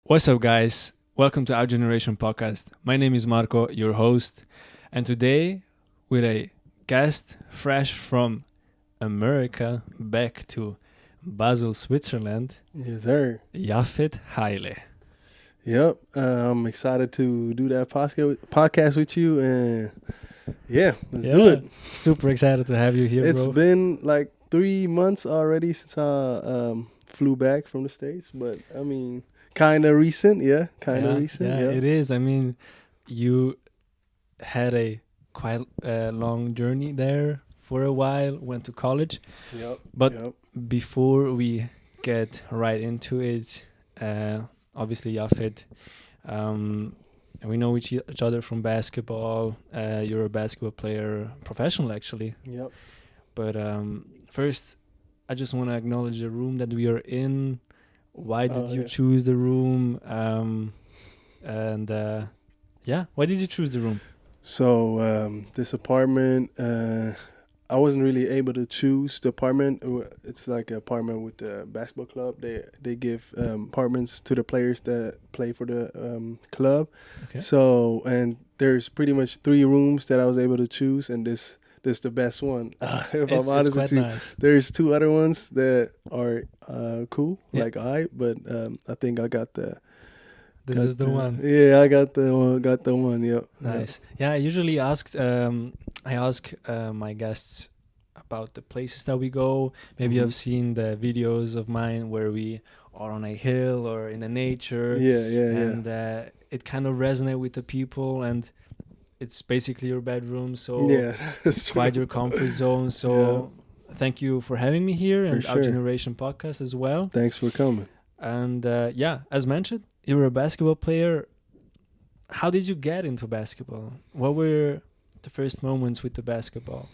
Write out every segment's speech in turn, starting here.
What's up, guys? Welcome to Our Generation podcast. My name is Marco, your host, and today, with a guest fresh from America back to Basel, Switzerland, Yes, sir. Yafet Haile. Yep. I'm excited to do that podcast with you, and let's do it. Super excited to have you here, It's bro. been like 3 months already since I flew back from the States, but I mean, kind of recent, recent. Yeah, it is. I mean, you had a quite long journey there for a while, went to college. Yep. But yep. before we get right into it, obviously, Yafet, we know each other from basketball. You're a basketball player, professional actually. Yep. But first, I just want to acknowledge the room that we are in. Why did you choose the room? Why did you choose the room? So this apartment, I wasn't really able to choose the apartment. It's like an apartment with the basketball club. They give apartments to the players that play for the club. Okay. So and there's pretty much 3 rooms that I was able to choose, and this is the best one. If I'm honest with you, nice. there's 2 other ones that are cool, Yeah. but I think I got the. This is the one. Yeah, I got the one. Got the one. Yep. Nice. Yeah, I usually ask my guests about the places that we go. Maybe Mhm. I've seen the videos of mine where we are on a hill or in the nature. Yeah. And it kind of resonates with the people, and it's basically your bedroom, so Yeah, it's quite your comfort zone. So thank you for having me here and Our sure. Generation podcast as well. Thanks for coming. And as mentioned, you were a basketball player. How did you get into basketball? What were the first moments with the basketball?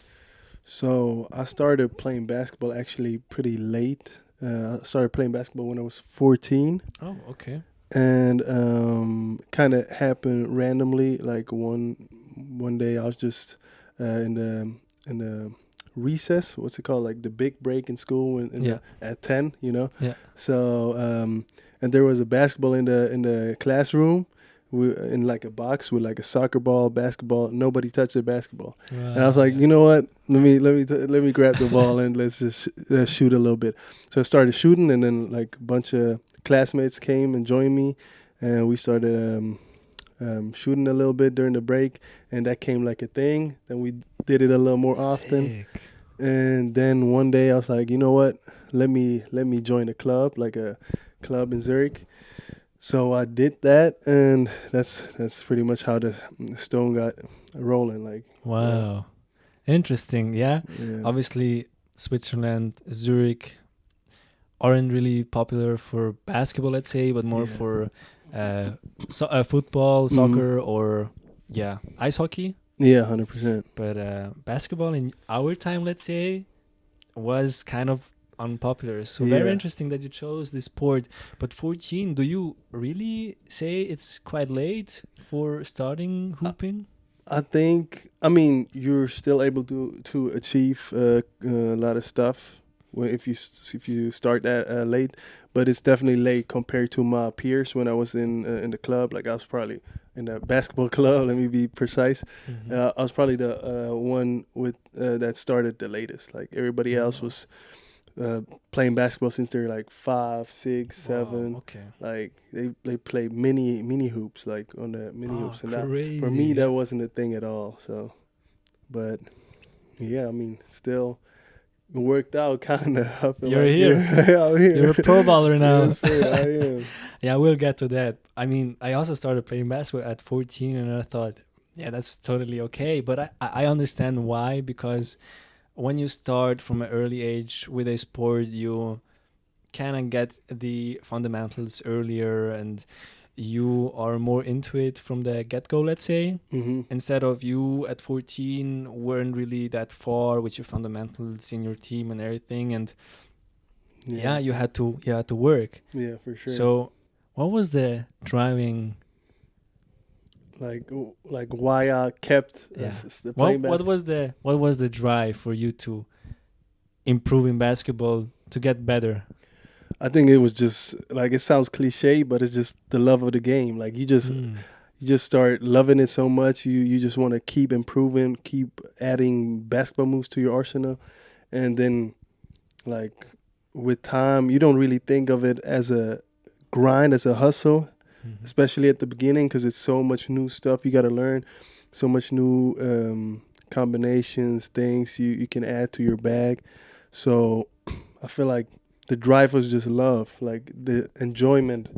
So I started playing basketball actually pretty late. I started playing basketball when I was 14, Oh, okay. and kind of happened randomly. Like one day I was just in the recess. What's it called? Like the big break in school at 10. Yeah. So and there was a basketball in the classroom. In like a box with like a soccer ball, basketball. Nobody touched the basketball, and I was like, you know what? Let me grab the ball and let's just shoot a little bit. So I started shooting, and then like a bunch of classmates came and joined me, and we started shooting a little bit during the break, and that came like a thing. Then we did it a little more often, Sick. and then one day I was like, you know what? Let me join a club, like a club in Zurich. So I did that, and that's pretty much how the stone got rolling. Like, Wow. Interesting. Yeah. yeah. Obviously, Switzerland, Zurich aren't really popular for basketball, let's say, but more Yeah. for football, soccer, or ice hockey. Yeah, 100%. But basketball in our time, let's say, was kind of unpopular. So very Yeah. interesting that you chose this sport. But 14, do you really say it's quite late for starting hooping? I think, I mean, you're still able to achieve a lot of stuff if you start that late, but it's definitely late compared to my peers when I was in the club. Like I was probably in the basketball club. Let me be precise. Mhm. I was probably the one with that started the latest. Like everybody else was playing basketball since they're like 5, 6, 7. Wow, okay. Like they play mini hoops, like on the mini hoops, and crazy. for me that wasn't a thing at all. So, but yeah, I mean, still worked out kind of. You're here. Yeah, I'm here. You're a pro baller now. Yes, sir, I am. Yeah, we'll get to that. I mean, I also started playing basketball at 14, and I thought, yeah, that's totally okay. But I understand why, because when you start from an early age with a sport, you kind of get the fundamentals earlier, and you are more into it from the get-go, let's say. Mm-hmm. Instead of you at 14 weren't really that far with your fundamentals in your team and everything, and you had to work. Yeah, for sure. So what was the driving like why I kept the playing what was the drive for you to improve in basketball, to get better? I think it was just like, it sounds cliche, but it's just the love of the game. Like you just start loving it so much. You just want to keep improving, keep adding basketball moves to your arsenal, and then like with time, you don't really think of it as a grind, as a hustle, especially at the beginning, because it's so much new stuff you got to learn, so much new combinations, things you can add to your bag. So I feel like the drive was just love, like the enjoyment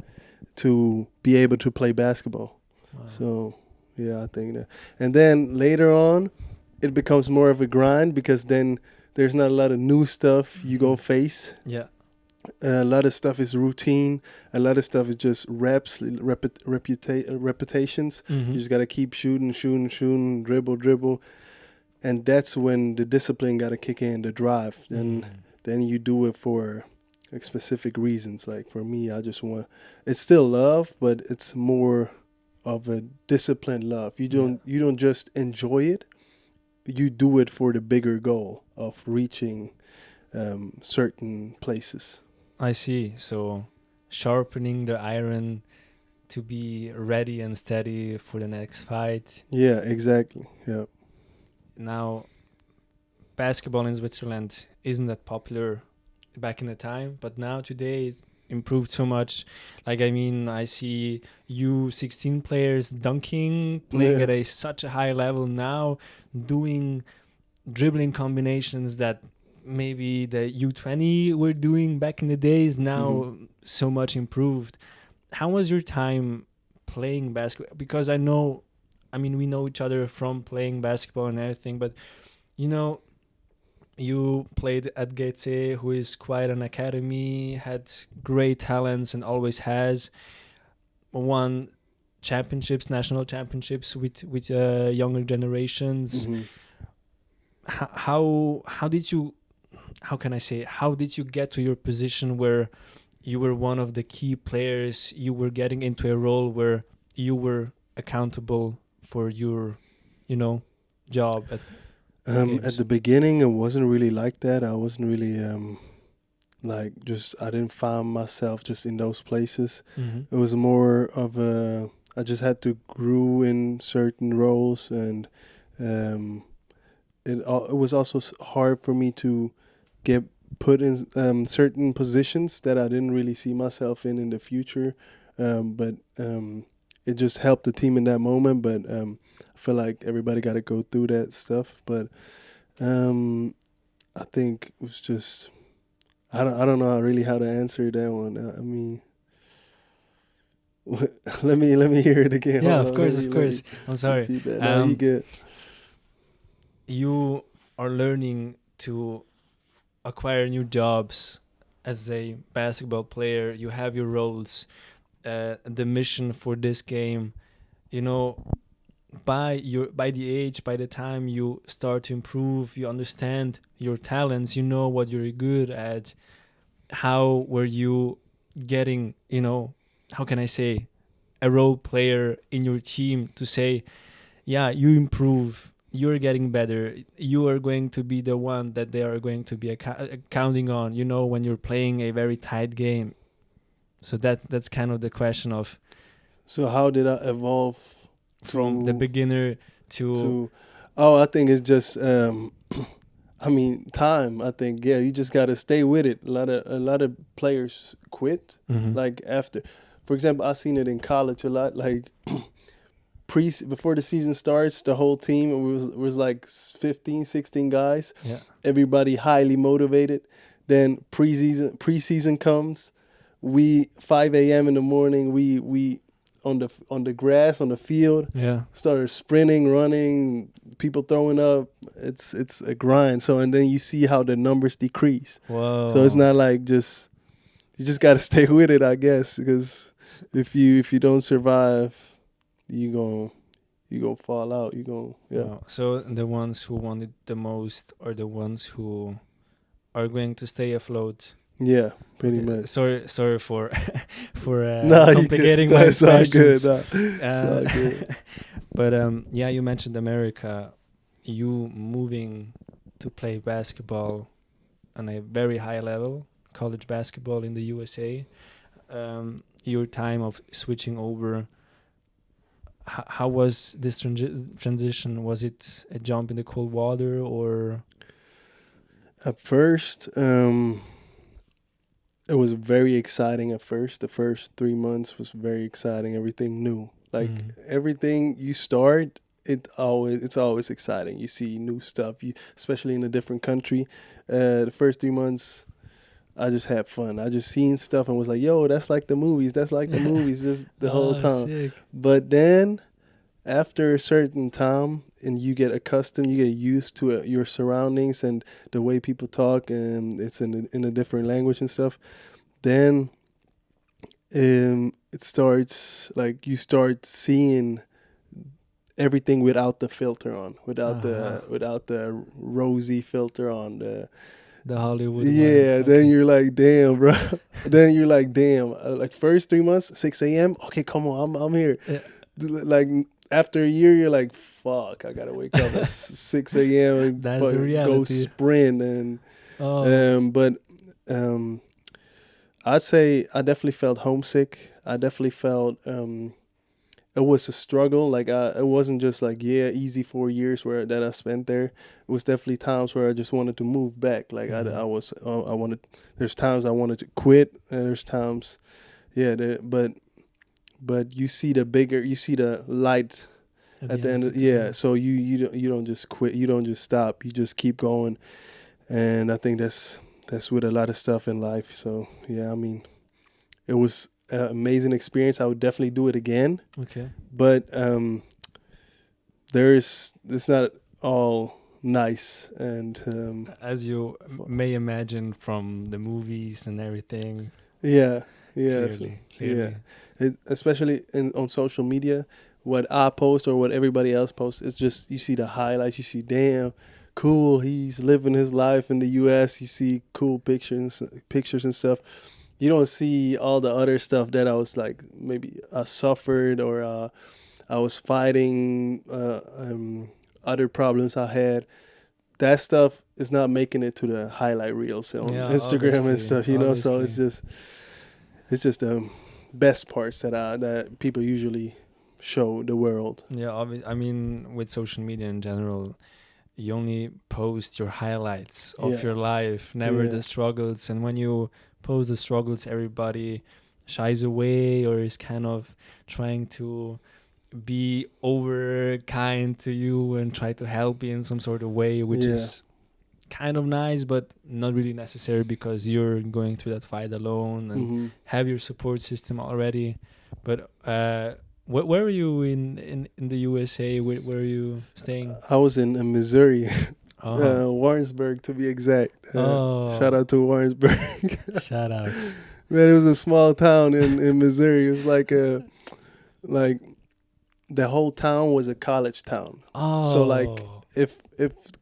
to be able to play basketball. Wow. So yeah, I think that. And then later on, it becomes more of a grind, because then there's not a lot of new stuff you gonna face. Yeah. A lot of stuff is routine. A lot of stuff is just reps, repetitions. You just gotta keep shooting, dribble, and that's when the discipline gotta kick in, the drive. Then you do it for like specific reasons. Like for me, I just want. It's still love, but it's more of a disciplined love. You don't just enjoy it. You do it for the bigger goal of reaching certain places. I see. So sharpening the iron to be ready and steady for the next fight. Yeah, exactly. Yeah. Now, basketball in Switzerland isn't that popular back in the time, but now today it's improved so much. Like, I mean, I see U16 players dunking, playing at such a high level now, doing dribbling combinations that maybe the U20 were doing back in the days, now so much improved. How was your time playing basketball? Because I mean, we know each other from playing basketball and everything, but you played at Goethe, who is quite an academy, had great talents and always has won national championships with younger generations. How did you get to your position where you were one of the key players? You were getting into a role where you were accountable for your, job at the beginning. It wasn't really like that. I wasn't really I didn't find myself just in those places. It was more of I just had to grow in certain roles, and it was also hard for me to get put in certain positions that I didn't really see myself in the future. But it just helped the team in that moment. But I feel like everybody got to go through that stuff. But I think it was just I don't know really how to answer that one. I mean, let me hear it again. Yeah, of course. I'm sorry. No, you good. You are learning to acquire new jobs as a basketball player. You have your roles, the mission for this game. By the time you start to improve, you understand your talents. You know what you're good at. How were you getting? How can I say, a role player in your team to say, yeah, you improve. You're getting better. You are going to be the one that they are going to be counting on, when you're playing a very tight game. So that's kind of the question of... So how did I evolve from the beginner to... I think it's just, I mean, time. I think, you just got to stay with it. A lot of players quit, like after. For example, I seen it in college a lot, like... before the season starts, the whole team was like 15, 16 guys. Yeah. Everybody highly motivated. Then preseason comes. We 5 a.m. in the morning. We on the grass on the field. Yeah. Started sprinting, running. People throwing up. It's a grind. So and then you see how the numbers decrease. Whoa. So it's not like you just got to stay with it, I guess, because if you don't survive, you gonna fall out. Wow. So the ones who want it the most are the ones who are going to stay afloat. Yeah, pretty much. Sorry for complicating my That's questions. All good. It's all good. But you mentioned America. You moving to play basketball on a very high level college basketball in the USA. Your time of switching over, how was this transition? Was it a jump in the cold water, or? At first, it was very exciting. At first, the first 3 months was very exciting. Everything new, like everything you start, it's always exciting. You see new stuff. You, especially in a different country. The first 3 months, I just had fun. I just seen stuff and was like, "Yo, that's like the movies. That's like the movies." Just the whole Oh, time. sick. But then, after a certain time, and you get accustomed, you get used to your surroundings and the way people talk, and it's in a different language and stuff. Then, it starts like you start seeing everything without the filter on, without the rosy filter on. The Hollywood one. Yeah, then Okay. you're like, damn, bro. Then you're like, damn. Like first 3 months, 6 a.m. Okay, come on, I'm here. Yeah. Like after a year, you're like, fuck, I gotta wake up at 6 a.m. and That's the go reality. sprint and Oh. but I'd say I definitely felt homesick. I definitely felt it was a struggle. Like it wasn't just like easy 4 years where that I spent there. It was definitely times where I just wanted to move back. Like I wanted. There's times I wanted to quit, and there's times, but you see the light at the end. So you don't just quit. You don't just stop. You just keep going, and I think that's with a lot of stuff in life. So yeah, I mean, it was an amazing experience. I would definitely do it again. Okay. But it's not all nice and As you may imagine from the movies and everything. yeah, Clearly. yeah. Especially on social media, what I post or what everybody else posts, it's just you see the highlights. You see, damn, cool, he's living his life in the U.S. You see cool pictures and stuff. You don't see all the other stuff that I was like maybe I suffered or I was fighting other problems I had. That stuff is not making it to the highlight reels on Yeah, Instagram and obviously. stuff, So it's just the best parts that people usually show the world. Yeah, I mean, with social media in general, you only post your highlights of Yeah. your life, never Yeah. the struggles. And when you post the struggles, everybody shies away or is kind of trying to be over kind to you and try to help you in some sort of way, which is kind of nice, but not really necessary because you're going through that fight alone and have your support system already. But where were you in the USA? Where are you staying? I was in Missouri, Uh-huh. Warrensburg to be exact. Oh. Shout out to Warrensburg. Shout out. Man, it was a small town in Missouri. It was like the whole town was a college town. Oh. So like if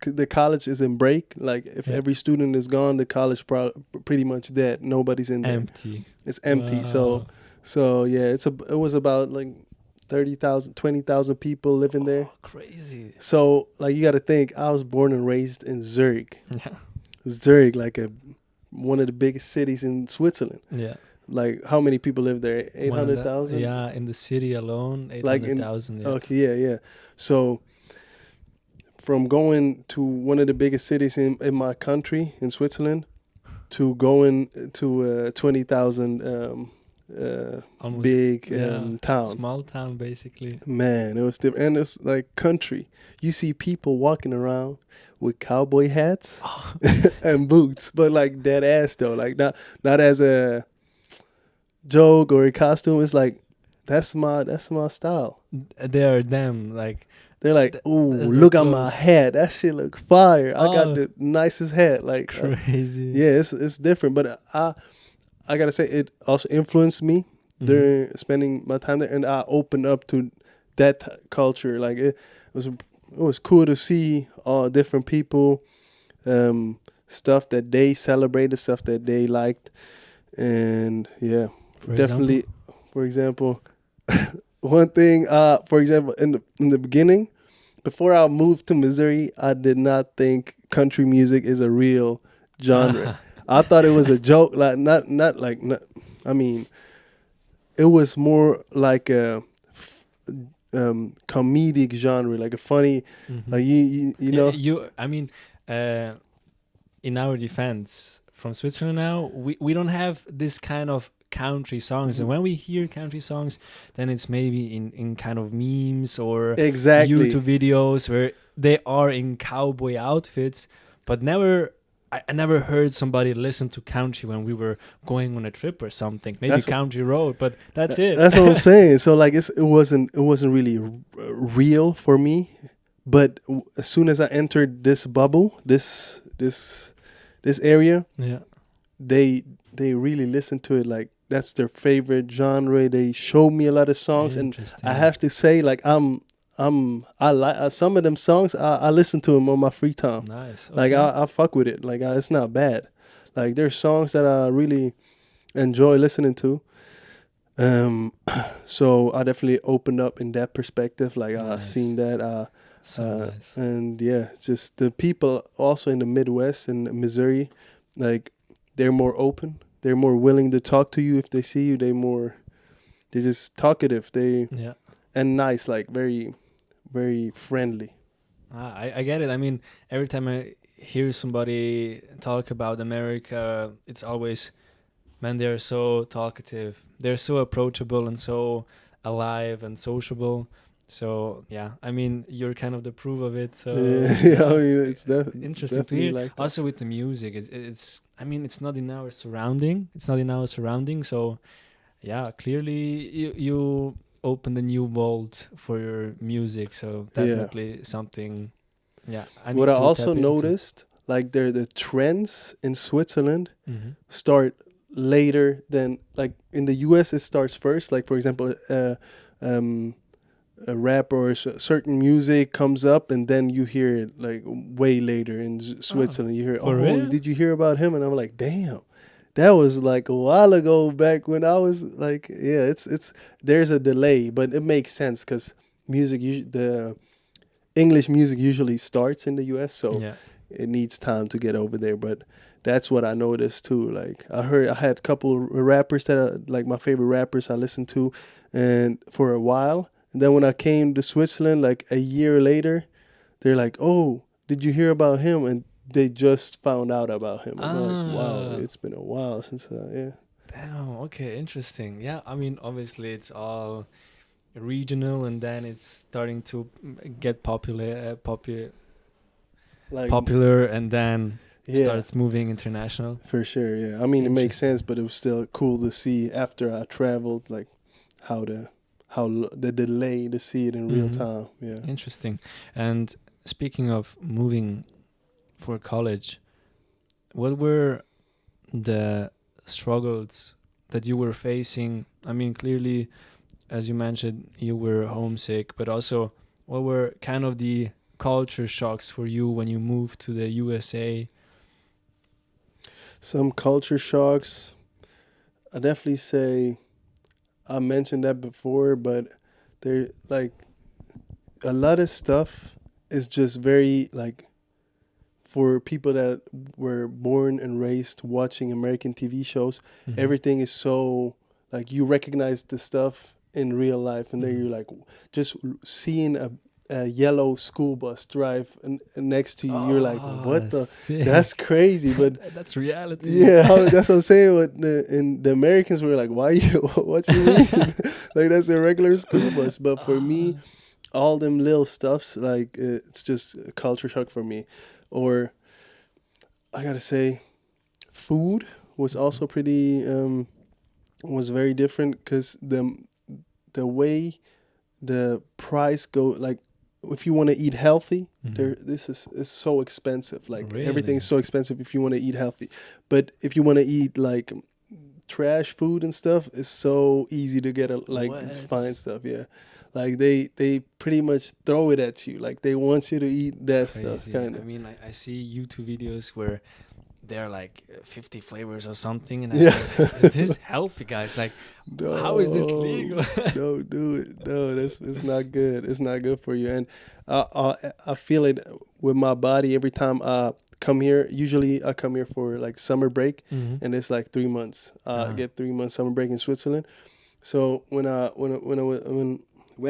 the college is in break, like if every student is gone, the college pretty much dead. Nobody's in there. Empty. It's empty. Wow. So yeah, it was about like 30,000, 20,000 people living there. Crazy. So like you got to think, I was born and raised in Zurich. Yeah. Zurich, like one of the biggest cities in Switzerland. Yeah. Like how many people live there? 800,000. Yeah, in the city alone, 800,000. Okay, yeah. So from going to one of the biggest cities in my country, in Switzerland, to going to 20,000 Almost big town. Small town, basically. Man, it was different. And it's like country. You see people walking around with cowboy hats and boots, but like dead ass though. Like not as a joke or a costume. It's like that's my style. They are them, like They're like, ooh, that's look their at my clothes. hat. That shit look fire. I got Oh. the nicest hat. Like Crazy. yeah, it's different. But I gotta say it also influenced me during spending my time there, and I opened up to that culture. Like it was cool to see all different people, stuff that they celebrated, stuff that they liked, and yeah, For definitely. example? For example, one thing. For example, in the beginning, before I moved to Missouri, I did not think country music is a real genre. I thought it was a joke, like not. I mean, it was more like a comedic genre, like a funny, Hmm. like you know. I mean, uh, in our defense, from Switzerland now, we don't have this kind of country songs. And when we hear country songs, then it's maybe in kind of memes or Exactly. YouTube videos where they are in cowboy outfits, but never. I never heard somebody listen to country when we were going on a trip or something. Maybe That's what, country road, but that's it. that's what I'm saying. So like it wasn't really real for me. But as soon as I entered this bubble, this area, Yeah. they they really listen to it, like that's their favorite genre. They show me a lot of songs, and I Interesting. have to say, like I like some of them songs. I listen to them on my free time. Nice. Like Okay. I fuck with it. Like it's not bad. Like there's songs that I really enjoy listening to. Um, so I definitely opened up in that perspective. Like I Nice. seen that. So nice. And yeah, just the people also in the Midwest and Missouri, like they're more open. They're more willing to talk to you if they see you. They just talkative. They Yeah. and nice, like very very friendly. I get it. I mean, every time I hear somebody talk about America, it's always, man, they're so talkative. They're so approachable and so alive and sociable. So, yeah, I mean, you're kind of the proof of it. So, Yeah, yeah. I yeah, mean, it's interesting to definitely hear. like that. Also, with the music, I mean, it's not in our surrounding. It's not in our surrounding. So, yeah, clearly you opened a new vault for your music. So, Yeah. definitely something, yeah, I What need I to also tap into. noticed, like the trends in Switzerland Hmm. start later than like in the US. It starts first. Like for example, um, a rap or certain music comes up, and then you hear it like way later in Oh, Switzerland. You hear, for oh, real? did you hear about him? And I'm like, damn, that was like a while ago, back when I was like, yeah, it's there's a delay, but it makes sense because the English music usually starts in the US, so Yeah. it needs time to get over there. But that's what I noticed too. Like I had a couple of rappers that are like my favorite rappers I listened to, and for a while. And then when I came to Switzerland, like a year later, they're like, "Oh, did you hear about him?" And they just found out about him. I'm like, "Wow, Ah, it's been a while since yeah." damn. Okay, interesting. Yeah, I mean, obviously it's all regional, and then it's starting to get Like popular, and then yeah, starts moving international. for sure. Yeah, I mean it makes sense, Interesting. but it was still cool to see after I traveled, like how the the delay to see it in real Mm-hmm. time. Yeah. Interesting. And speaking of moving for college, what were the struggles that you were facing? I mean, clearly, as you mentioned, you were homesick, but also what were kind of the culture shocks for you when you moved to the USA? Some culture shocks. I definitely say I mentioned that before, but there like a lot of stuff is just very like for people that were born and raised watching American TV shows, Mm-hmm. everything is so like you recognize the stuff in real life, and then Mm-hmm. you're like just seeing a yellow school bus drive next to you. You're like, Oh, what the? That's sick. crazy, but That's reality. yeah, that's what I'm saying. But the Americans were like, "Why you? What you mean? Like that's a regular school bus." But for me, Ah, all them little stuffs, like it's just a culture shock for me. Or I gotta say, food was mhm, also pretty was very different because the way the price go like if you want to eat healthy mhm. there this is so expensive, like everything is Really? so expensive if you want to eat healthy, but if you want to eat like trash food and stuff, it's so easy to get like to What? find stuff, yeah, like they pretty much throw it at you, like they want you to eat that stuff Crazy. kind I of. mean, I see YouTube videos where there are like 50 flavors or something, and I Yeah. think, is this healthy, guys? Like, how is this No, legal? don't do it. No, that's it's not good. It's not good for you. And I feel it with my body every time I come here. Usually I come here for like summer break, Mm-hmm. and it's like 3 months. I Uh-huh. get 3 months summer break in Switzerland. So when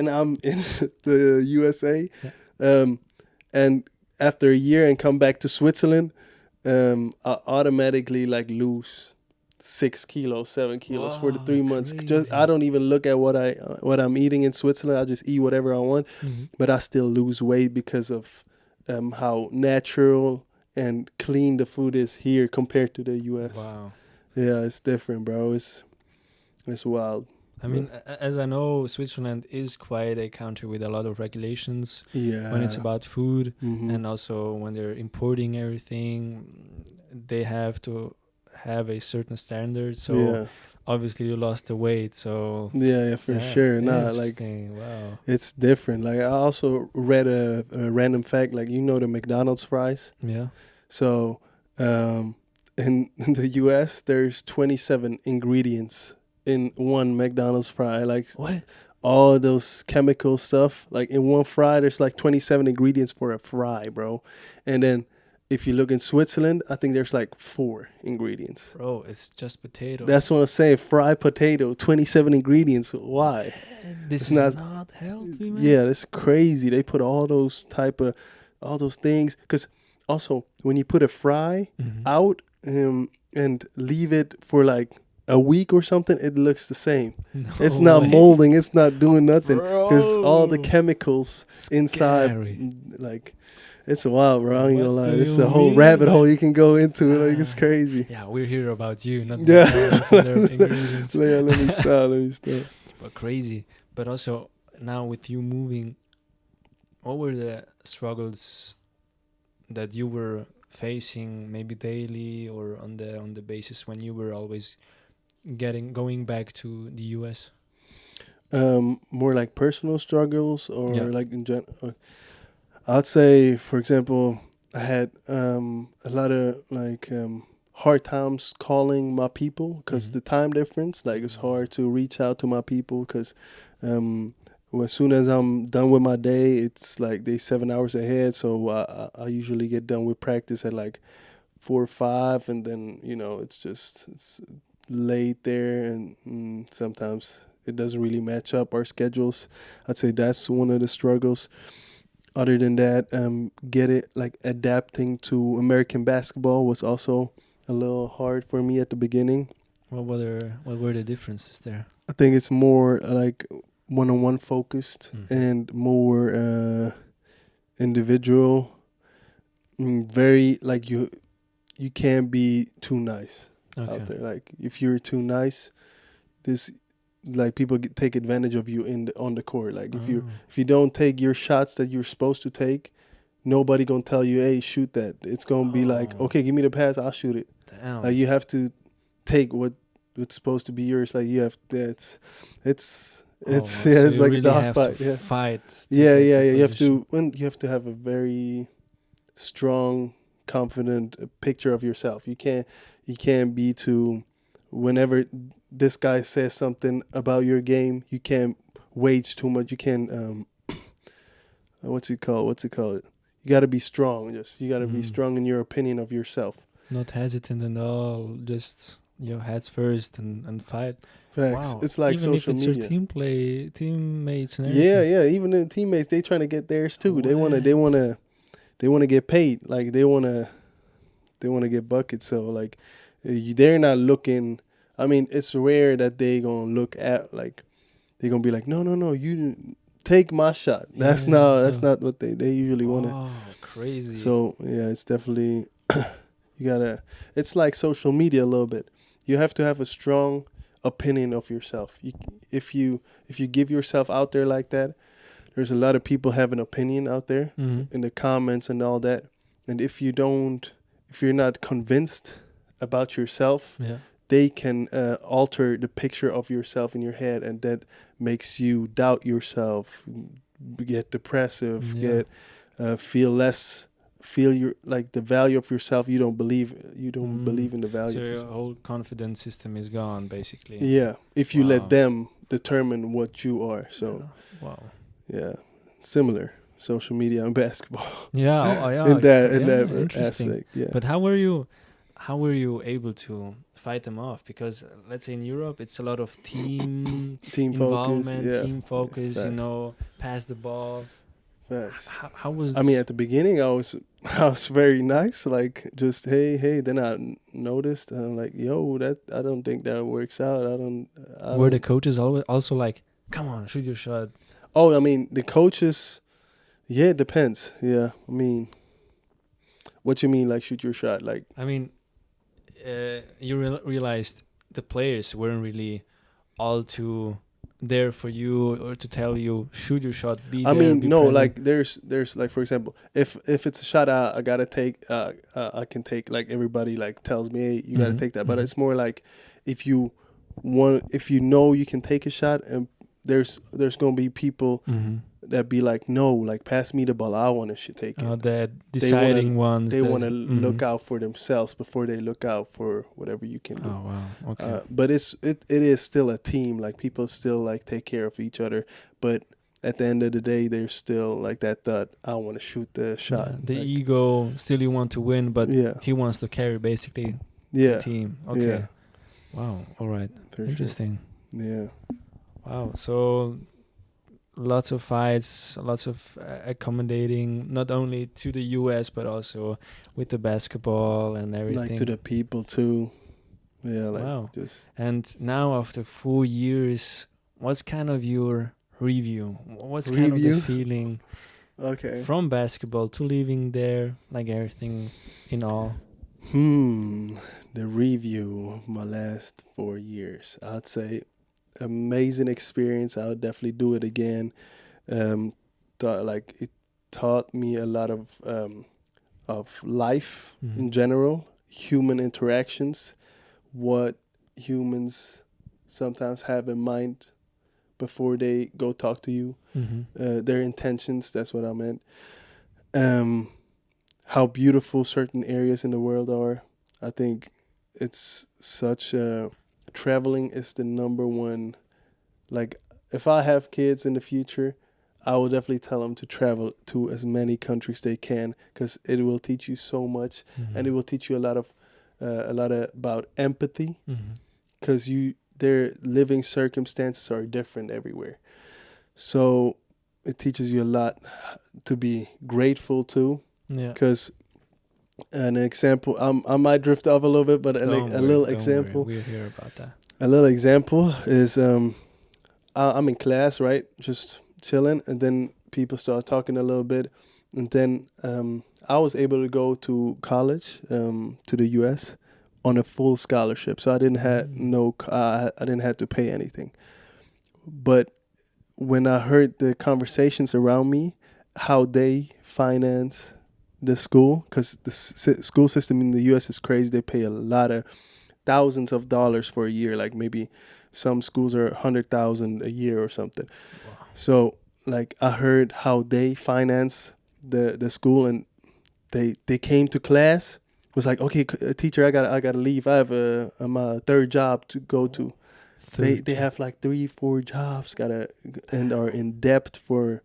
I'm in the USA, Yeah. and after a year and come back to Switzerland, I automatically like lose 6 kilos, 7 kilos for the Wow, 3 months. Just I crazy. don't even look at what I'm eating in Switzerland. I just eat whatever I want, Mm-hmm. but I still lose weight because of how natural and clean the food is here compared to the US. Wow. Yeah, it's different, bro. It's wild. I mean, as I know, Switzerland is quite a country with a lot of regulations when it's Yeah. about food, Mm-hmm. and also when they're importing everything, they have to have a certain standard. So Yeah. obviously you lost the weight. So Yeah, for yeah, sure. Nah, like interesting. Wow. it's different. Like I also read a random fact, like the McDonald's fries. Yeah. So in the US there's 27 ingredients in one McDonald's fry. Like What? all those chemical stuff. Like in one fry there's like 27 ingredients for a fry, bro. And then if you look in Switzerland, I think there's like 4 ingredients. Bro, it's just potatoes. That's what I'm saying. Fried potato, 27 ingredients. Why? This It's is not. not healthy, man. Yeah, that's crazy. They put all those things. Because also, when you put a fry Mm-hmm. out and leave it for like a week or something, it looks the same. No It's not way. molding. It's not doing nothing. Because all the Bro. chemicals inside, Scary. like, it's wild, bro. I ain't gonna What lie. do It's you a whole mean? rabbit hole Like, you can go into. Like, it's crazy. yeah, we're here about you, not Yeah. McDonald's and their ingredients. Yeah, let me stop. But crazy. But also now with you moving, what were the struggles that you were facing, maybe daily or on the basis when you were always going back to the US? More like personal struggles or Yeah. like in general. I'd say, for example, I had a lot of like hard times calling my people because Mhm. the time difference. Like it's hard to reach out to my people because as soon as I'm done with my day, it's like they 7 hours ahead. So I usually get done with practice at like 4 or 5, and then it's late there, and sometimes it doesn't really match up our schedules. I'd say that's one of the struggles. Other than that, adapting to American basketball was also a little hard for me at the beginning. What were the differences there? I think it's more like one-on-one focused Mhm. and more individual. Very like you can't be too nice Okay. out there. Like if you're too nice, this like people take advantage of you on the court. Like Oh, if you don't take your shots that you're supposed to take, nobody gonna tell you, hey, shoot that. It's gonna be like, Oh. okay, give me the pass, I'll shoot it. damn. Like you have to take what's supposed to be yours. Like you have it's Oh, yeah, so it's you like a really dog have fight. to Yeah. fight to Yeah, get yeah, your yeah. position. You have to have a very strong, confident picture of yourself. You can't be too. Whenever this guy says something about your game, you can't wage too much. You can't what's it called? You got to be strong. You got to be strong in your opinion of yourself. Not hesitant at all. Just your heads first and fight. Facts. Wow. It's like Even if social it's media. your teammates and Yeah, everything. yeah. Even the teammates, they trying to get theirs too. What? They wanna get paid. Like they wanna get buckets. So like they're not looking. I mean, it's rare that they gonna look at like they gonna be like, no, no, no, you take my shot. That's Yeah. that's So. not what they usually wanna. Oh, crazy. So yeah, it's definitely you gotta. It's like social media a little bit. You have to have a strong opinion of yourself. If you give yourself out there like that, there's a lot of people have an opinion out there Mm-hmm. in the comments and all that. And if you're not convinced about yourself, Yeah. they can alter the picture of yourself in your head, and that makes you doubt yourself, get depressive, Yeah. feel less, feel your like the value of yourself. You don't believe in the value So of your yourself. whole confidence system is gone, basically. Yeah, if you let Wow. them determine what you are. So Yeah. Wow. yeah, similar. social media and basketball. Yeah, yeah, in that interesting. aspect. Yeah. But how were you able to fight them off? Because let's say in Europe, it's a lot of team Team focus. involvement, Yeah. team focus. You Facts. know, pass the ball. Facts. How I mean, was? at the beginning, I was I was very nice, like just hey. Then I noticed, and I'm like, yo, that I don't think that works out. I Were the don't. coaches always also like, come on, shoot your shot? Oh, I mean, the coaches. Yeah, it depends. Yeah, I mean, what you mean, like shoot your shot, like? I mean, you realized the players weren't really all too there for you or to tell you shoot your shot, be I there, mean, be no, present. like there's like for example, if it's a shot I gotta take, I can take, like everybody like tells me, hey, you gotta take that. But it's more like if you if you know you can take a shot, and there's gonna be people that be like, no, like pass me the ball, I want to take it. The They wanna deciding ones. they want to Mhm. look out for themselves before they look out for whatever you can do. Oh wow. Okay. But it is still a team. Like people still like take care of each other. But at the end of the day, there's still like that thought. I want to shoot the shot. Yeah, the like, ego. Still, you want to win, but yeah, he wants to carry basically the yeah, team. Okay. yeah, Wow. All right. for Interesting. sure. Yeah, Wow. So lots of fights, lots of accommodating, not only to the U.S. but also with the basketball and everything. like to the people too. Yeah, like Wow. just And now after 4 years, what's kind of your review? What's kind of Review? the feeling okay. from basketball to living there, like everything in all? The review of my last 4 years, I'd say amazing experience. I would definitely do it again. Like it taught me a lot of life in general, human interactions, what humans sometimes have in mind before they go talk to you, their intentions. That's what I meant. How beautiful certain areas in the world are. I think it's such traveling is the number one. Like if I have kids in the future, I will definitely tell them to travel to as many countries they can, because it will teach you so much, and it will teach you a lot about empathy, because their living circumstances are different everywhere. So it teaches you a lot to be grateful too. Yeah. Because an example, I might drift off a little bit, but a little example. We'll hear about that. A little example is I'm in class, right, just chilling, and then people start talking a little bit, and then I was able to go to college, to the U.S. on a full scholarship, so I didn't have I didn't have to pay anything. But when I heard the conversations around me, how they finance the school, because the school system in the U.S. is crazy. They pay a lot of thousands of dollars for a year. Like maybe some schools are 100,000 a year or something. Wow. So like I heard how they finance the school, and they came to class. It was like, okay, teacher, I gotta leave. I have my third job to go to. They have like 3-4 jobs, and are in debt for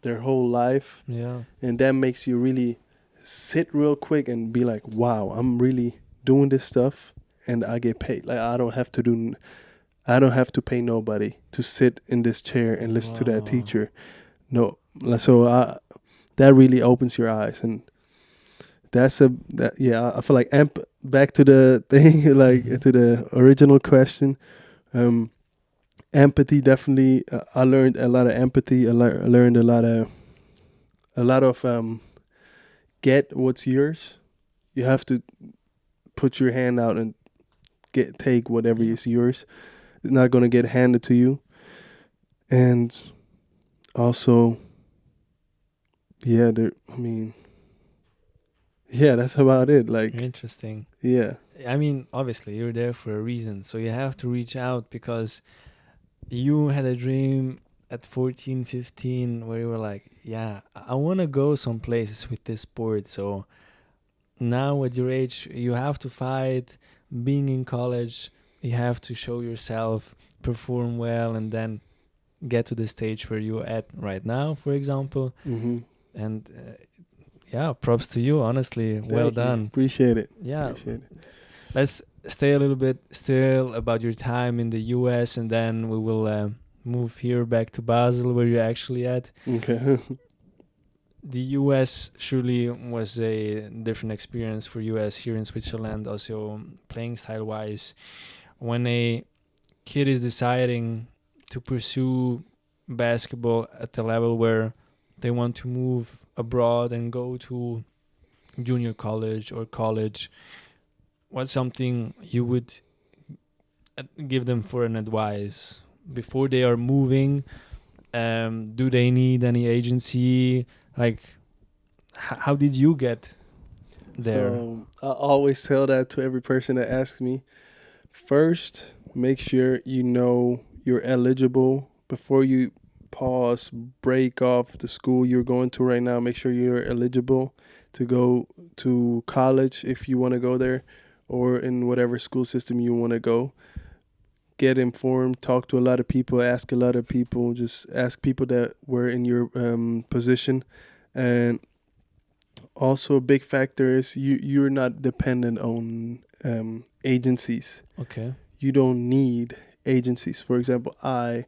their whole life. Yeah. And that makes you really sit real quick and be like, wow, I'm really doing this stuff and I get paid. Like I don't have to pay nobody to sit in this chair and listen to that teacher. No. So that really opens your eyes, and I feel like back to the thing, like to the original question. Empathy, definitely. I learned a lot of empathy. I learned a lot of get what's yours. You have to put your hand out and take whatever is yours. It's not gonna get handed to you. And also, yeah, that's about it. Like, Interesting. yeah, I mean, obviously, you're there for a reason, so you have to reach out because you had a dream at 14, 15 where you were like, yeah, I want to go some places with this sport. So now at your age, you have to fight. Being in college, you have to show yourself, perform well, and then get to the stage where you're at right now, for example. Mm-hmm. And yeah, props to you, honestly. Well Thank you. done. Appreciate it. Yeah. Appreciate it. Let's stay a little bit still about your time in the US, and then we will move here back to Basel, where you're actually at. Okay. The US surely was a different experience for you as here in Switzerland, also playing style wise. When a kid is deciding to pursue basketball at the level where they want to move abroad and go to junior college or college, what's something you would give them for an advice before they are moving? Do they need any agency? Like, how did you get there? So I always tell that to every person that asks me. First, make sure you know you're eligible before you pause, break off the school you're going to right now. Make sure you're eligible to go to college if you want to go there, or in whatever school system you want to go. Get informed, talk to a lot of people, ask a lot of people, just ask people that were in your position. And also a big factor is you're not dependent on agencies. Okay. You don't need agencies. For example, I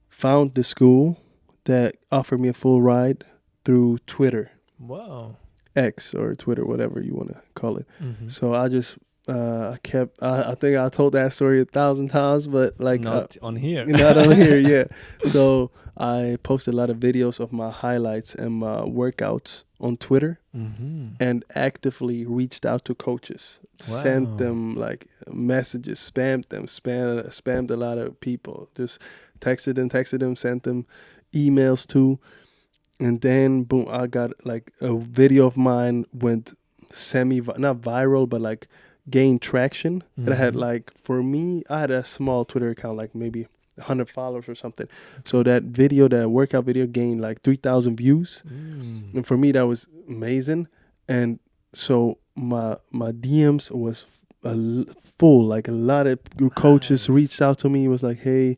found the school that offered me a full ride through Twitter, Wow. X or Twitter, whatever you want to call it. Mm-hmm. So I just I think I told that story 1,000 times, but like Not on here. not on here, yeah. So I posted a lot of videos of my highlights and my workouts on Twitter, Mm-hmm. and actively reached out to coaches, Wow. sent them like messages, spammed a lot of people, just texted them, sent them emails too. And then boom, I got like a video of mine went not viral, but like gained traction. And I had Mhm. like, for me, I had a small Twitter account, like maybe 100 followers or something. So that video, that workout video, gained like 3,000 views. And for me, that was amazing. And so my DMs was full. Like a lot of coaches Nice. reached out to me. It was like, hey,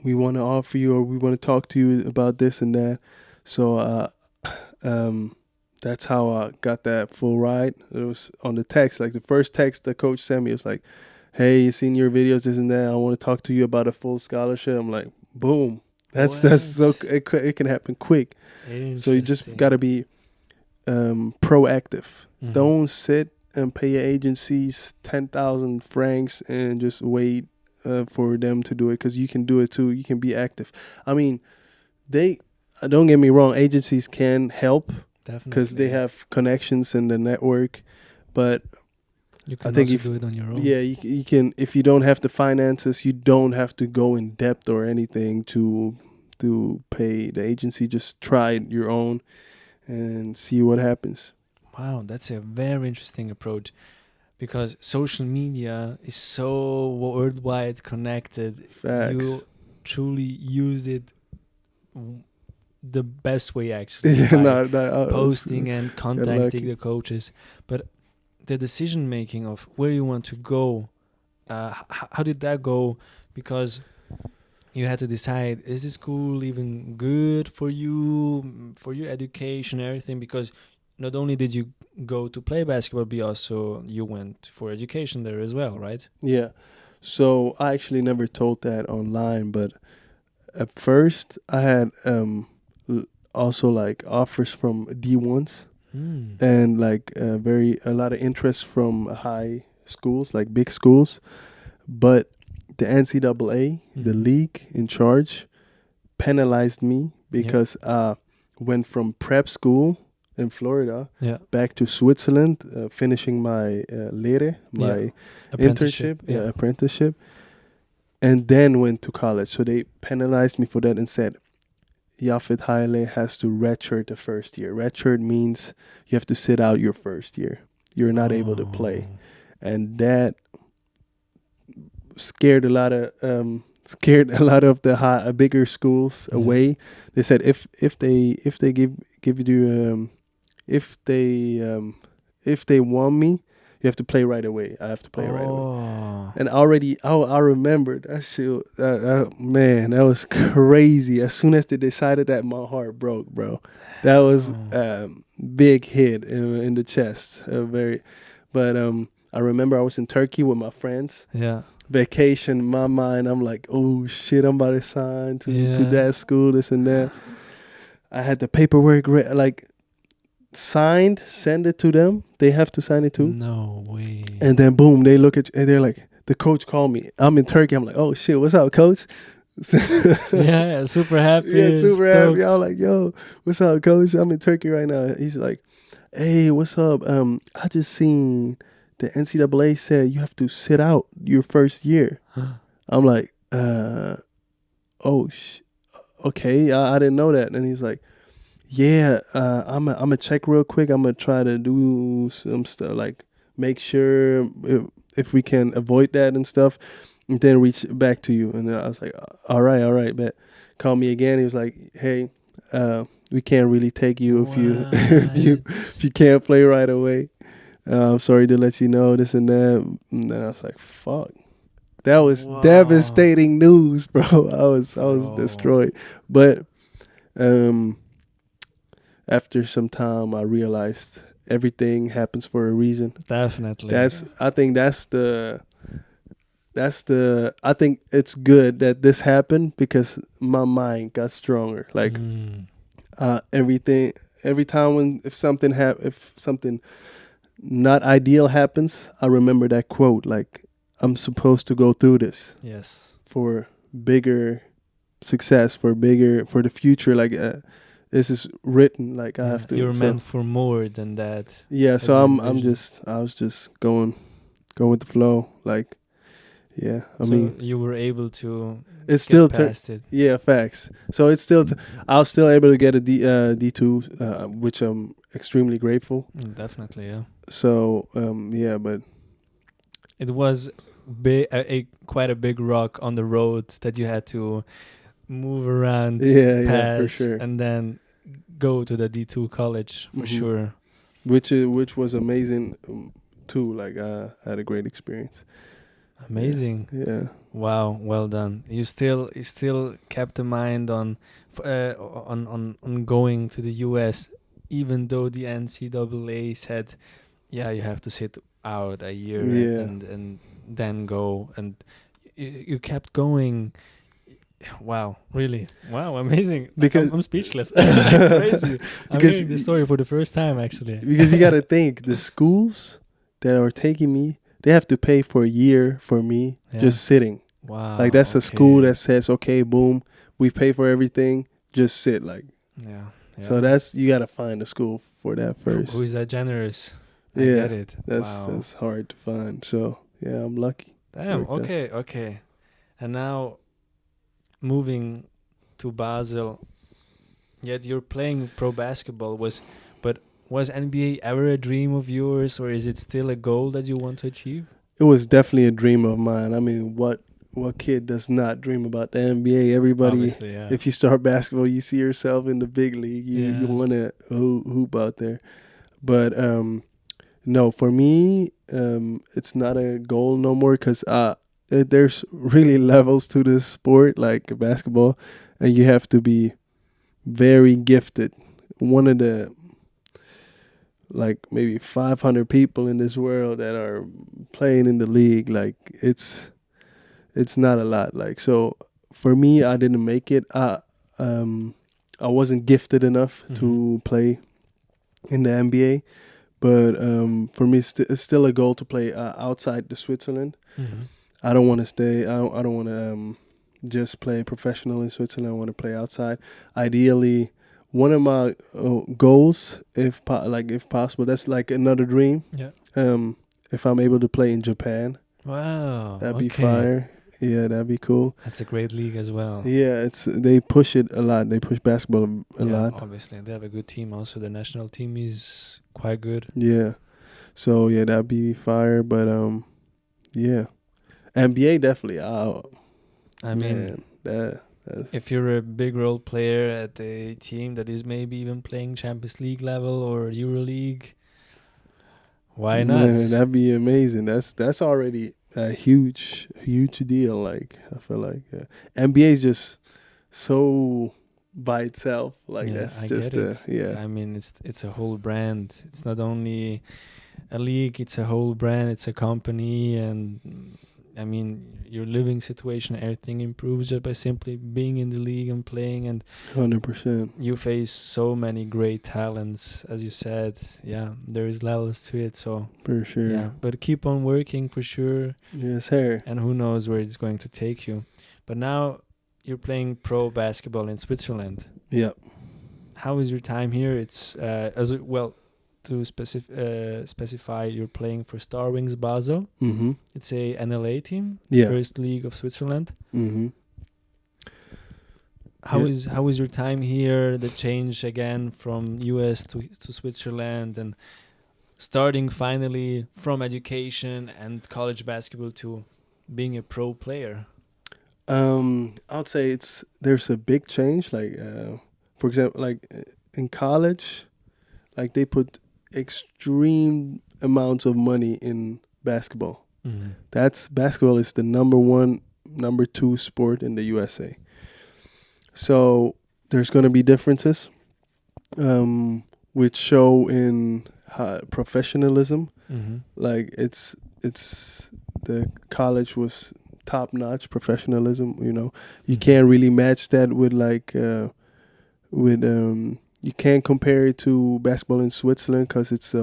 we want to offer you, or we want to talk to you about this and that. So that's how I got that full ride. It was on the text. Like the first text the coach sent me was like, hey, you seen your videos, this and that. I want to talk to you about a full scholarship. I'm like, boom. That's so What? it can happen quick. So you just got to be proactive. Mhm. Don't sit and pay your agencies 10,000 francs and just wait for them to do it, because you can do it too. You can be active. I mean, don't get me wrong, agencies can help because they have connections in the network, but You can I think also do it on your own. yeah, you can. If you don't have the finances, you don't have to go in debt or anything to pay the agency. Just try it your own and see what happens. Wow, that's a very interesting approach, because social media is so worldwide connected. Facts. You truly use it the best way, actually, Yeah, by posting and contacting lucky. the coaches. But the decision making of where you want to go, how did that go? Because you had to decide, is this school even good for you, for your education, everything? Because not only did you go to play basketball, but also you went for education there as well, right? Yeah. So I actually never told that online, but at first I had also like offers from D1s and like a lot of interest from high schools, like big schools. But the NCAA, the league in charge, penalized me because I went from prep school in Florida back to Switzerland, finishing my Lehre, my apprenticeship, and then went to college. So they penalized me for that and said, Yafet Haile has to redshirt the first year. Redshirt means you have to sit out your first year. You're not able to play. And that scared a lot of the bigger schools away. They said if they give you if they want me, You have to play right away. I have to play right away. Oh. And already, I remembered that shit. Man, that was crazy. As soon as they decided that, my heart broke, bro. That was big hit in the chest. But I remember I was in Turkey with my friends. Yeah. Vacation, in my mind, I'm like, oh shit, I'm about to sign to Yeah. that school, this and that. I had the paperwork like signed, send it to them. They have to sign it too. No way. And then boom, they look at you and they're like, the coach called me. I'm in Turkey. I'm like, oh shit, what's up, coach? Yeah, super happy. Yeah, super stoked. happy. I'm like, yo, what's up, coach? I'm in Turkey right now. He's like, hey, what's up? I just seen the NCAA said you have to sit out your first year. I'm like, okay, I didn't know that. And he's like, yeah, I'm gonna check real quick. I'm gonna try to do some stuff, like make sure if we can avoid that and stuff, and then reach back to you. And I was like, all right, bet. Call me again. He was like, hey, we can't really take you if you if you can't play right away. I'm sorry to let you know this and that. And then I was like, fuck. That was devastating news, bro. I was destroyed. But after some time, I realized everything happens for a reason. Definitely. I think I think it's good that this happened because my mind got stronger. Like every time if something not ideal happens, I remember that quote. Like, I'm supposed to go through this. Yes. For bigger success, for the future. Like this is written. Like I have to. You're meant for more than that. Yeah. So I was just going with the flow. Like, yeah. I mean, you were able to. It's still past it. Yeah, facts. So it's still. I was still able to get a D2, which I'm extremely grateful. Definitely, yeah. So yeah, but it was quite a big rock on the road that you had to move around, pass, yeah, for sure. and then go to the D2 college for sure. Which was amazing too. Like I had a great experience. Amazing. Yeah. Wow. Well done. You still kept a mind on going to the US, even though the NCAA said, yeah, you have to sit out a year and then go, and you kept going. Wow, really? Wow, amazing. Because I'm speechless. Crazy. I'm hearing this story for the first time, actually. Because you got to think, the schools that are taking me, they have to pay for a year for me just sitting. Wow. Like that's a school that says, okay, boom, we pay for everything, just sit. Like, yeah. So you got to find a school for that first. Who is that generous? I get it. That's hard to find. So yeah, I'm lucky. Damn. Okay. And now, moving to Basel, yet you're playing pro basketball. Was NBA ever a dream of yours, or is it still a goal that you want to achieve? It was definitely a dream of mine. I mean, what kid does not dream about the NBA? Everybody, if you start basketball, you see yourself in the big league. You want to hoop out there. But no, for me, it's not a goal no more because there's really levels to this sport, like basketball, and you have to be very gifted. One of the maybe 500 people in this world that are playing in the league. Like it's not a lot. Like, so for me, I didn't make it. I wasn't gifted enough to play in the NBA. But for me, it's still a goal to play outside the Switzerland. I don't want to stay. I don't want to just play professional in Switzerland. I want to play outside. Ideally, one of my goals, if possible, that's like another dream. Yeah. If I'm able to play in Japan. Wow. That'd be fire. Yeah, that'd be cool. That's a great league as well. Yeah, they push it a lot. They push basketball a lot. Obviously, they have a good team. Also, the national team is quite good. Yeah, so yeah, that'd be fire. But yeah, NBA definitely. I mean, if you're a big role player at a team that is maybe even playing Champions League level or Euro League, Why not? Man, that'd be amazing. That's already a huge deal. Like I feel like NBA is just so by itself. Like Yeah, that's I get just it. yeah, I mean, it's a whole brand. It's not only a league, it's a whole brand, it's a company, and I mean, your living situation, everything improves just by simply being in the league and playing. And 100%. you face so many great talents, as you said. Yeah, there is levels to it. So For sure. yeah, but keep on working for sure. Yes, sir. And who knows where it's going to take you. But now you're playing pro basketball in Switzerland. Yep. How is your time here? It's well, to specify, you're playing for Star Wings Basel. Mm-hmm. It's a NLA team, Yeah. first league of Switzerland. Mm-hmm. How is your time here? The change again from US to Switzerland, and starting finally from education and college basketball to being a pro player. I'd say there's a big change. Like, for example, like in college, like they put extreme amounts of money in basketball. Basketball is the number one, number two sport in the USA. So there's going to be differences, which show in professionalism. Like it's the college was top notch professionalism. You can't really match that with you can't compare it to basketball in Switzerland because it's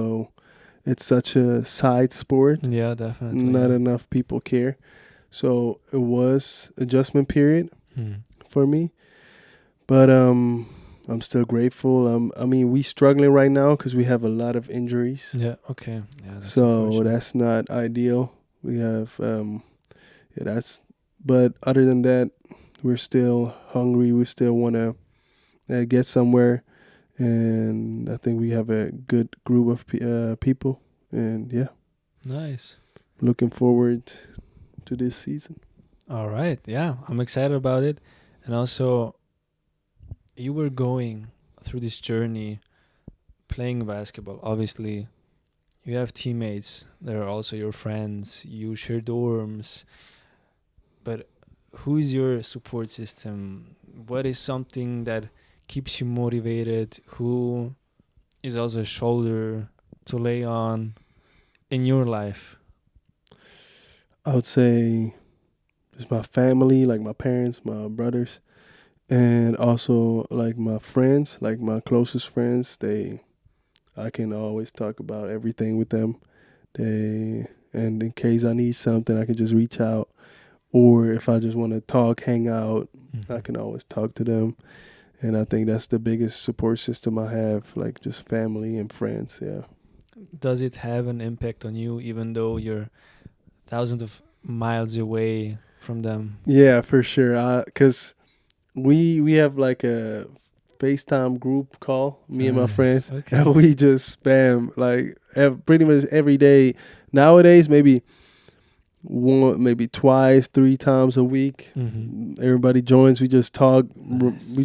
such a side sport. Yeah, definitely. Not enough people care. So it was adjustment period for me. But I'm still grateful. I mean, we struggling right now because we have a lot of injuries. Yeah. Okay. Yeah. So that's not ideal. We have But other than that, we're still hungry. We still want to get somewhere, and I think we have a good group of people. And yeah, nice. Looking forward to this season. All right. Yeah, I'm excited about it, and also, you were going through this journey playing basketball. Obviously, you have teammates that are also your friends. You share dorms. But who is your support system? What is something that keeps you motivated? Who is also a shoulder to lay on in your life? I would say it's my family, like my parents, my brothers, and also like my friends, like my closest friends. I can always talk about everything with them. And in case I need something, I can just reach out. Or if I just want to talk, hang out, I can always talk to them. And I think that's the biggest support system I have, like just family and friends. Yeah. Does it have an impact on you, even though you're thousands of miles away from them? Yeah, for sure. Because we have like a FaceTime group call, me and my friends, Okay. and we just spam like pretty much every day. Nowadays, maybe twice, 3 times a week. Everybody joins. We just talk. Nice.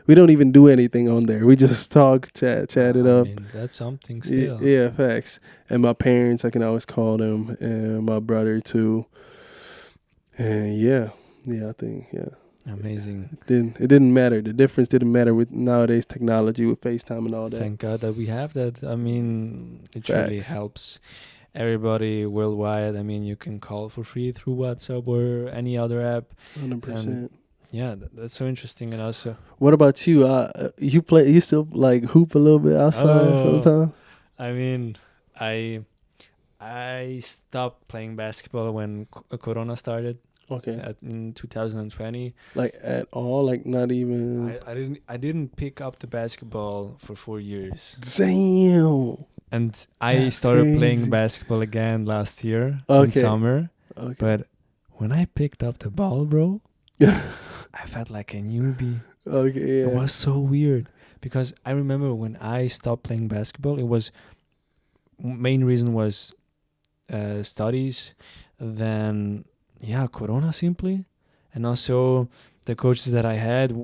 We don't even do anything on there. We just talk, chat it up. I mean, that's something still. Yeah, facts. And my parents, I can always call them, and my brother too. And yeah, I think Amazing. It didn't matter. The difference didn't matter with nowadays technology with FaceTime and all that. Thank God that we have that. I mean, it really helps everybody worldwide. I mean, you can call for free through WhatsApp or any other app. 100%. Yeah, that's so interesting. And also, what about you? You still like hoop a little bit outside sometimes? I mean, I stopped playing basketball when Corona started. Okay. In 2020. Like at all? Like not even? I didn't pick up the basketball for 4 years. Damn. And I started playing basketball again last year in summer. Okay. But when I picked up the ball, bro, I felt like a newbie. Okay, yeah. It was so weird because I remember when I stopped playing basketball, it was main reason was studies, then Corona simply, and also the coaches that I had.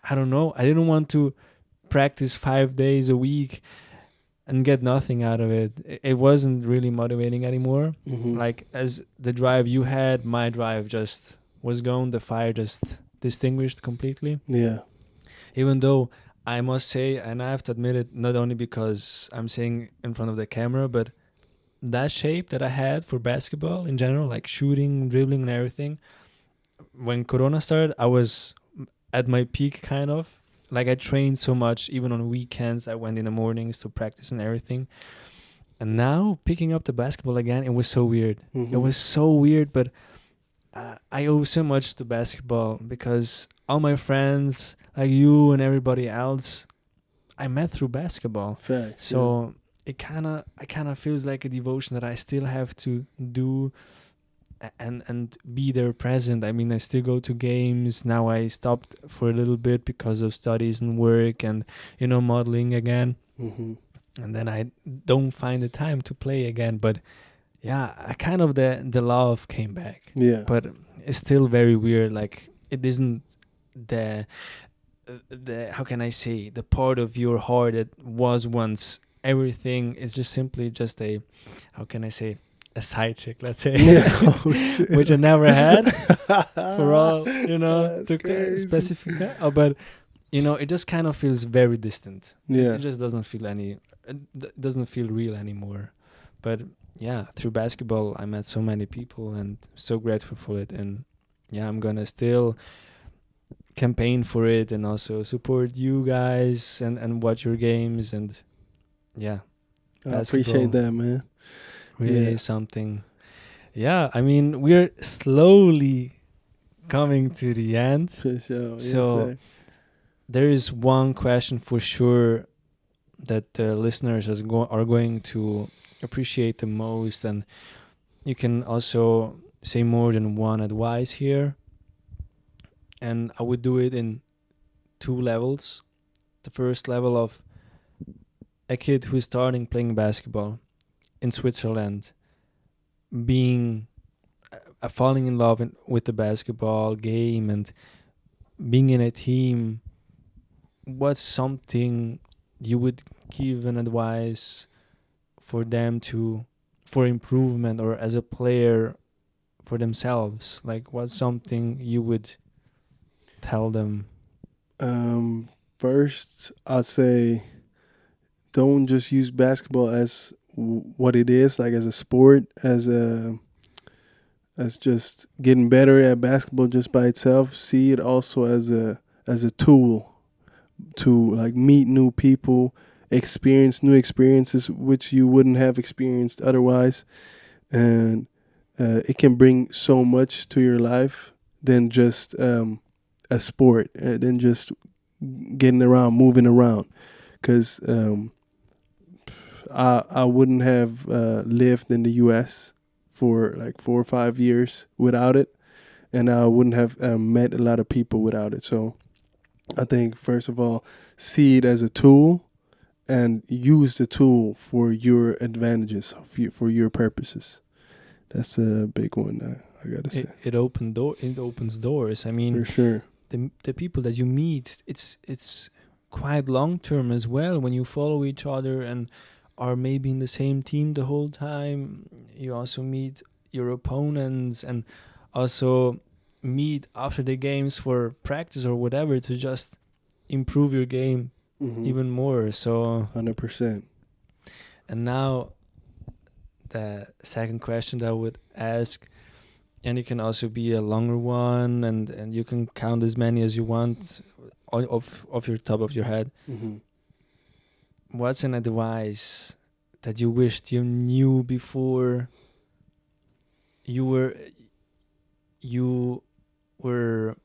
I don't know. I didn't want to practice 5 days a week. and get nothing out of it. It wasn't really motivating anymore. Mm-hmm. Like, as the drive you had, my drive just was gone. The fire just distinguished completely. Yeah. Even though I must say, and I have to admit it, not only because I'm saying in front of the camera, but that shape that I had for basketball in general, like shooting, dribbling, and everything, when Corona started, I was at my peak, kind of. Like, I trained so much, even on weekends. I went in the mornings to practice and everything. And now, picking up the basketball again, it was so weird. Mm-hmm. It was so weird, but I owe so much to basketball because all my friends, like you and everybody else, I met through basketball. Facts. So it kind of feels like a devotion that I still have to do and be there present. I mean, I still go to games. Now I stopped for a little bit because of studies and work and, modeling again. Mm-hmm. And then I don't find the time to play again. But yeah, I kind of the love came back. Yeah. But it's still very weird. Like, it isn't the how can I say, the part of your heart that was once everything. It's just simply just a, how can I say, a side chick, let's say. Yeah. Oh, shit. Which I never had for all, to crazy. specify. But it just kind of feels very distant. Yeah. It just doesn't feel doesn't feel real anymore. But yeah, through basketball I met so many people and so grateful for it. And yeah, I'm gonna still campaign for it and also support you guys and watch your games. And yeah, I appreciate that, man. really something. Yeah, I mean, we're slowly coming to the end. For sure. So yes, there is one question for sure that the listeners are going to appreciate the most, and you can also say more than one advice here. And I would do it in 2 levels. The first level of a kid who is starting playing basketball in Switzerland, being falling in love with the basketball game and being in a team. What's something you would give an advice for them for improvement, or as a player for themselves? Like, what's something you would tell them? First, I'd say don't just use basketball as what it is, like as a sport, as just getting better at basketball just by itself. See it also as a tool to like meet new people, experience new experiences which you wouldn't have experienced otherwise, and it can bring so much to your life than just a sport, than just getting around, moving around. Because I wouldn't have lived in the U.S. for like 4 or 5 years without it, and I wouldn't have met a lot of people without it. So I think, first of all, see it as a tool and use the tool for your advantages, for your purposes. That's a big one, I gotta say. It opens doors. I mean, For sure. the people that you meet, it's quite long term as well. When you follow each other and are maybe in the same team the whole time, you also meet your opponents and also meet after the games for practice or whatever to just improve your game even more. So 100%. And now the second question that I would ask, and it can also be a longer one, and you can count as many as you want off your top of your head. What's an advice that you wished you knew before you were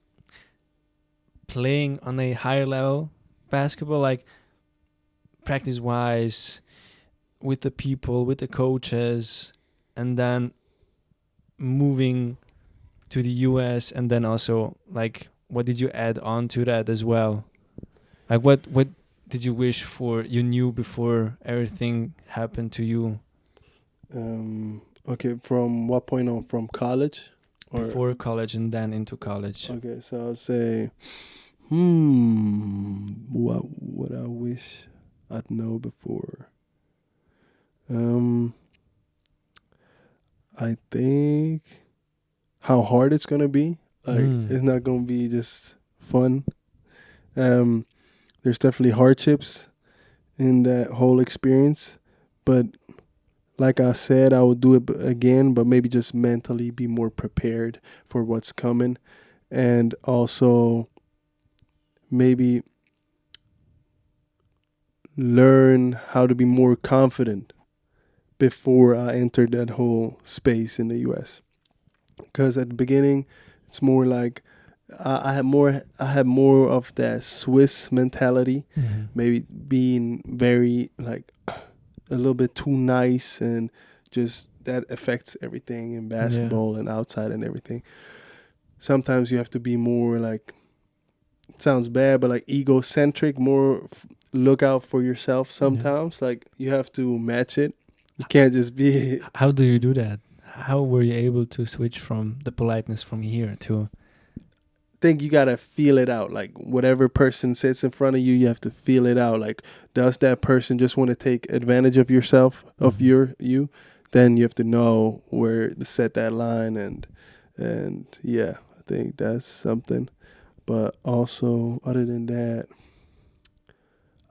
playing on a higher level basketball, like practice wise, with the people, with the coaches, and then moving to the US, and then also like what did you add on to that as well? Like what did you wish for you knew before everything happened to you? Okay, from what point on? From college? Or Before college and then into college. Okay, so I'll say, what would I wish I'd know before? Um, I think how hard it's gonna be. Like it's not gonna be just fun. Um, there's definitely hardships in that whole experience, but like I said, I would do it again, but maybe just mentally be more prepared for what's coming, and also maybe learn how to be more confident before I entered that whole space in the US. Because at the beginning, it's more like I had more of that Swiss mentality, maybe being very like a little bit too nice, and just that affects everything in basketball and outside and everything. Sometimes you have to be more like, it sounds bad, but like egocentric, more look out for yourself sometimes. Like you have to match it. You can't just be. How do you do that? How were you able to switch from the politeness from here to? Think you gotta feel it out. Like whatever person sits in front of you, you have to feel it out. Like, does that person just want to take advantage of yourself, of you? Then you have to know where to set that line, and yeah, I think that's something. But also, other than that,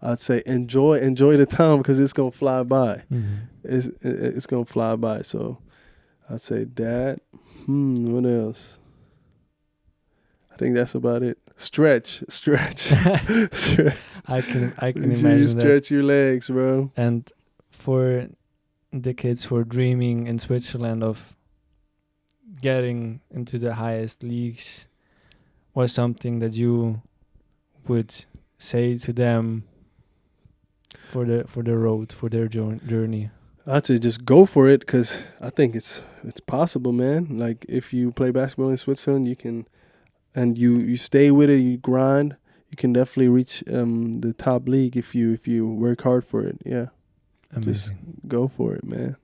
I'd say enjoy the time, because it's gonna fly by. It's gonna fly by. So I'd say that. What else? I think that's about it. Stretch. Stretch. I can Make sure imagine you that. stretch your legs, bro. And for the kids who are dreaming in Switzerland of getting into the highest leagues, was something that you would say to them for the road, for their journey? I'd say just go for it, because I think it's possible, man. Like if you play basketball in Switzerland, you can, and you stay with it, you grind, you can definitely reach the top league if you work hard for it. Yeah. Amazing. Just go for it, man.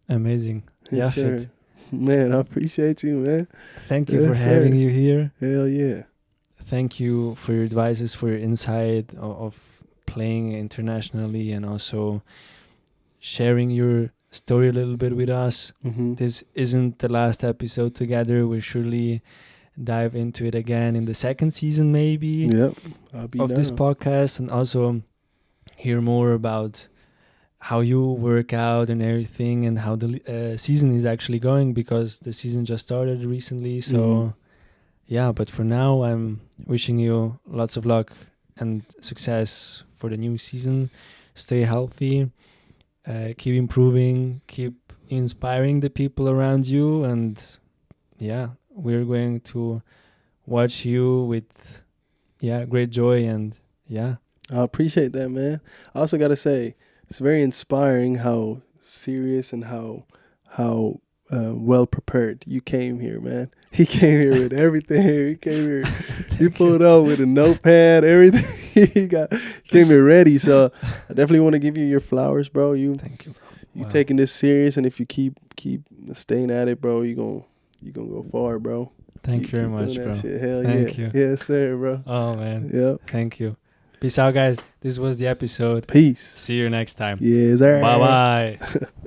Amazing. Yes, Yafet, sir. Man, I appreciate you, man. thank you Yes, for having sir. you here. Hell yeah. Thank you for your advices, for your insight of playing internationally, and also sharing your story a little bit with us. This isn't the last episode together. We'll surely dive into it again in the second season, maybe, Yep. I'll be of down. this podcast, and also hear more about how you work out and everything, and how the season is actually going, because the season just started recently. So yeah, but for now, I'm wishing you lots of luck and success for the new season. Stay healthy, keep improving, keep inspiring the people around you, and yeah, we're going to watch you with great joy. And yeah, I appreciate that, man. I also got to say, it's very inspiring how serious and how well prepared you came here, man. He came here with everything. He came here. He pulled up with a notepad, everything. he came here ready. So I definitely want to give you your flowers, bro. thank you, bro. You taking this serious, and if you keep staying at it, bro, you gonna go far, bro. Thank you very much, bro. Shit. Hell Thank yeah. you. Yes, sir, bro. Oh man. Yep. Thank you. Peace out, guys. This was the episode. Peace. See you next time. Yes, sir. Bye bye.